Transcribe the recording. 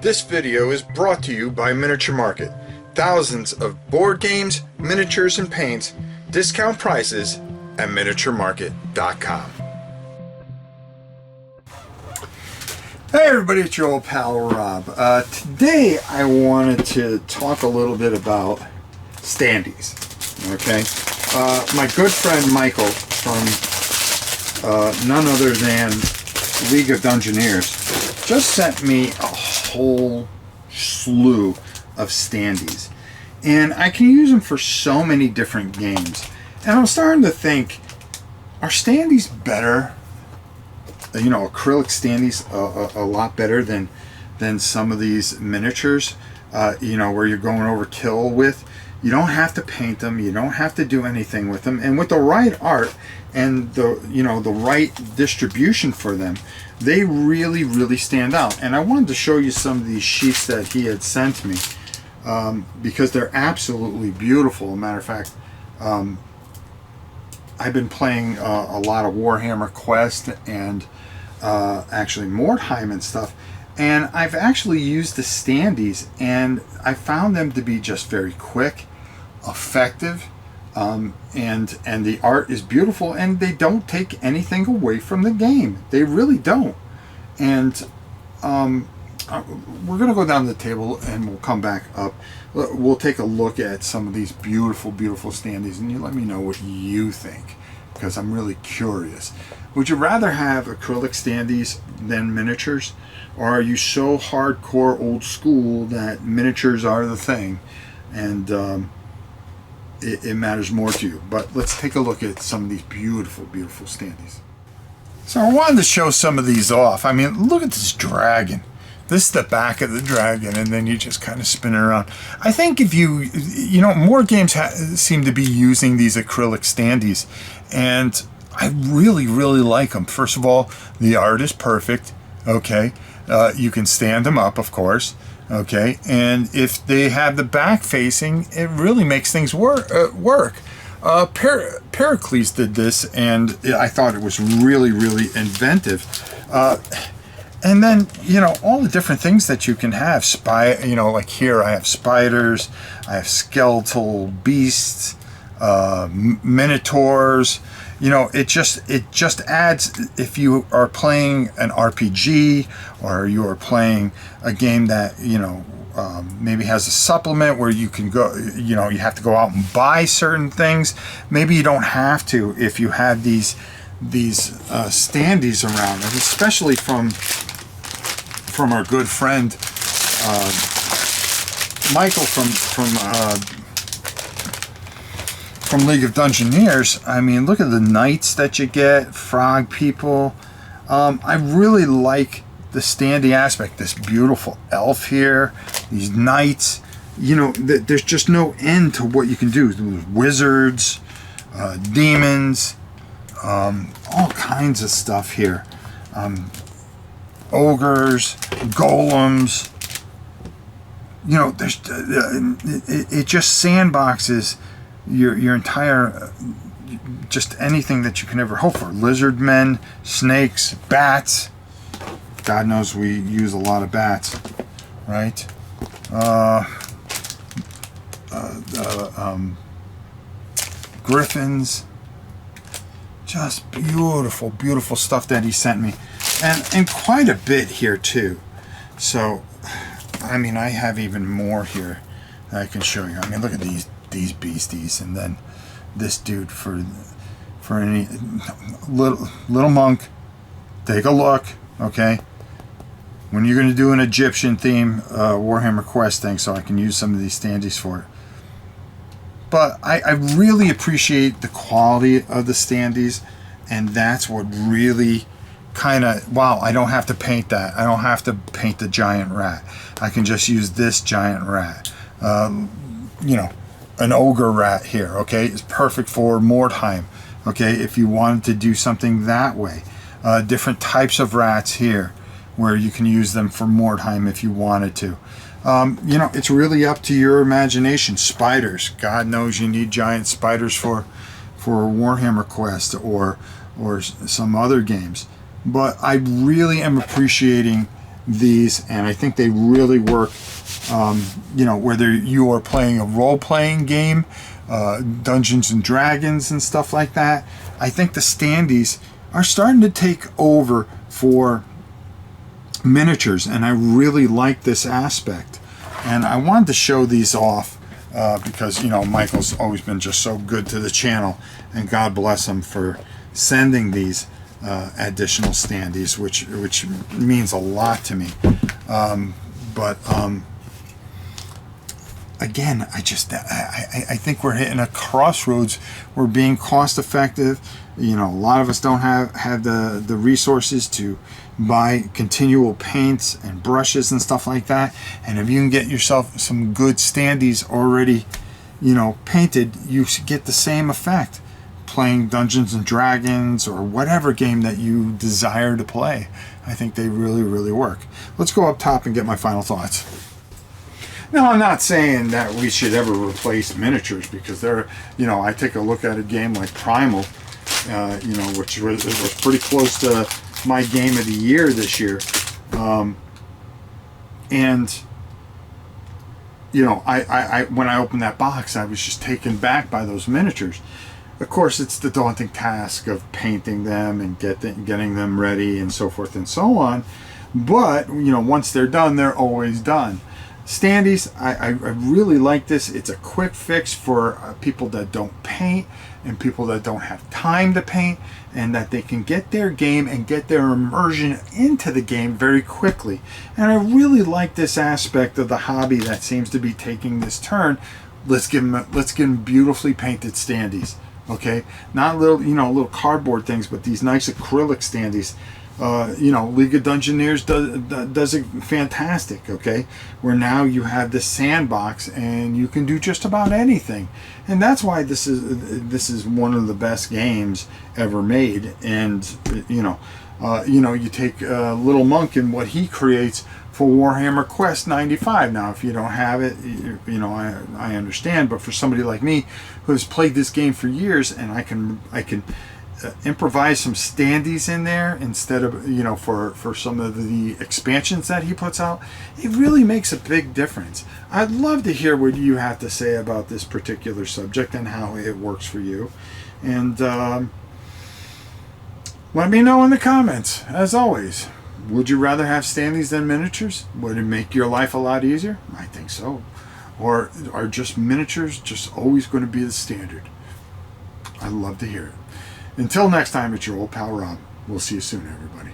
This video is brought to you by Miniature Market. Thousands of board games, miniatures, and paints, discount prices at miniaturemarket.com. Hey everybody, it's your old pal Rob. Today I wanted to talk a little bit about standees. Okay, my good friend Michael from none other than League of Dungeoneers just sent me a whole slew of standees, and I can use them for so many different games. And I'm starting to think, are standees better? You know, acrylic standees a lot better than some of these miniatures. You know, where you're going overkill with. You don't have to paint them. You don't have to do anything with them. And with the right art and the right distribution for them, they really stand out. And I wanted to show you some of these sheets that he had sent me because they're absolutely beautiful. As a matter of fact, I've been playing a lot of Warhammer Quest and actually Mordheim and stuff, and I've actually used the standees, and I found them to be just very quick, effective, and the art is beautiful, and they don't take anything away from the game. They really don't. And we're gonna go down the table and we'll come back up. We'll take a look at some of these beautiful standees, and you let me know what you think, because I'm really curious. Would you rather have acrylic standees than miniatures, or are you so hardcore old school that miniatures are the thing and it matters more to you? But let's take a look at some of these beautiful standees. So I wanted to show some of these off. I mean, look at this dragon. This is the back of the dragon, and then you just kind of spin it around. I think if you know, more games seem to be using these acrylic standees, and I really like them. First of all, the art is perfect. Okay, you can stand them up, of course. Okay, and if they have the back facing, it really makes things work. Pericles did this, and I thought it was really inventive. And then, you know, all the different things that you can have. You know, like here I have spiders, I have skeletal beasts, minotaurs. You know, it just adds, if you are playing an RPG or you are playing a game that, you know, maybe has a supplement where you can go, you know, you have to go out and buy certain things. Maybe you don't have to if you have these standees around, and especially from our good friend Michael from League of Dungeoneers. I mean, look at the knights that you get, frog people. I really like the standee aspect. This beautiful elf here, these knights. You know, there's just no end to what you can do. There's wizards, demons, all kinds of stuff here. Ogres, golems. You know, there's it just sandboxes your entire, just anything that you can ever hope for. Lizard men, snakes, bats. God knows we use a lot of bats, right? Griffins. Just beautiful stuff that he sent me, and quite a bit here too. So, I mean, I have even more here that I can show you. I mean, look at these beasties, and then this dude for any little monk. Take a look, okay? When you're going to do an Egyptian theme Warhammer Quest thing, so I can use some of these standees for it. But I really appreciate the quality of the standees, and that's what really kind of, wow, I don't have to paint that. I don't have to paint the giant rat. I can just use this giant rat. You know, an ogre rat here, okay, is perfect for Mordheim, okay, if you wanted to do something that way. Different types of rats here, where you can use them for Mordheim if you wanted to. You know, it's really up to your imagination. Spiders, God knows you need giant spiders for Warhammer Quest or some other games. But I really am appreciating these, and I think they really work. You know, whether you are playing a role-playing game, Dungeons and Dragons and stuff like that, I think the standees are starting to take over for miniatures, and I really like this aspect. And I wanted to show these off because, you know, Michael's always been just so good to the channel, and God bless him for sending these additional standees, which means a lot to me. Again, I think we're hitting a crossroads. We're being cost effective. You know, a lot of us don't have the resources to buy continual paints and brushes and stuff like that. And if you can get yourself some good standees already, you know, painted, you get the same effect playing Dungeons and Dragons or whatever game that you desire to play. I think they really, really work. Let's go up top and get my final thoughts. Now, I'm not saying that we should ever replace miniatures, because they're, you know, I take a look at a game like Primal, you know, which was pretty close to my game of the year this year. And, you know, I when I opened that box, I was just taken back by those miniatures. Of course, it's the daunting task of painting them and getting them ready and so forth and so on. But, you know, once they're done, they're always done. Standees, I really like this. It's a quick fix for people that don't paint and people that don't have time to paint, and that they can get their game and get their immersion into the game very quickly. And I really like this aspect of the hobby that seems to be taking this turn. Let's give them beautifully painted standees. Okay, not little, you know, little cardboard things, but these nice acrylic standees. You know, League of Dungeoneers does it fantastic. Okay, where now you have this sandbox and you can do just about anything, and that's why this is one of the best games ever made. And you know, you take Little Monk and what he creates for Warhammer Quest 95. Now, if you don't have it, you know, I understand, but for somebody like me who has played this game for years, and I can improvise some standees in there instead of, you know, for some of the expansions that he puts out, it really makes a big difference. I'd love to hear what you have to say about this particular subject and how it works for you. And let me know in the comments. As always, would you rather have standees than miniatures? Would it make your life a lot easier? I think so. Or are just miniatures just always going to be the standard? I'd love to hear it. Until next time, it's your old pal Rob. We'll see you soon, everybody.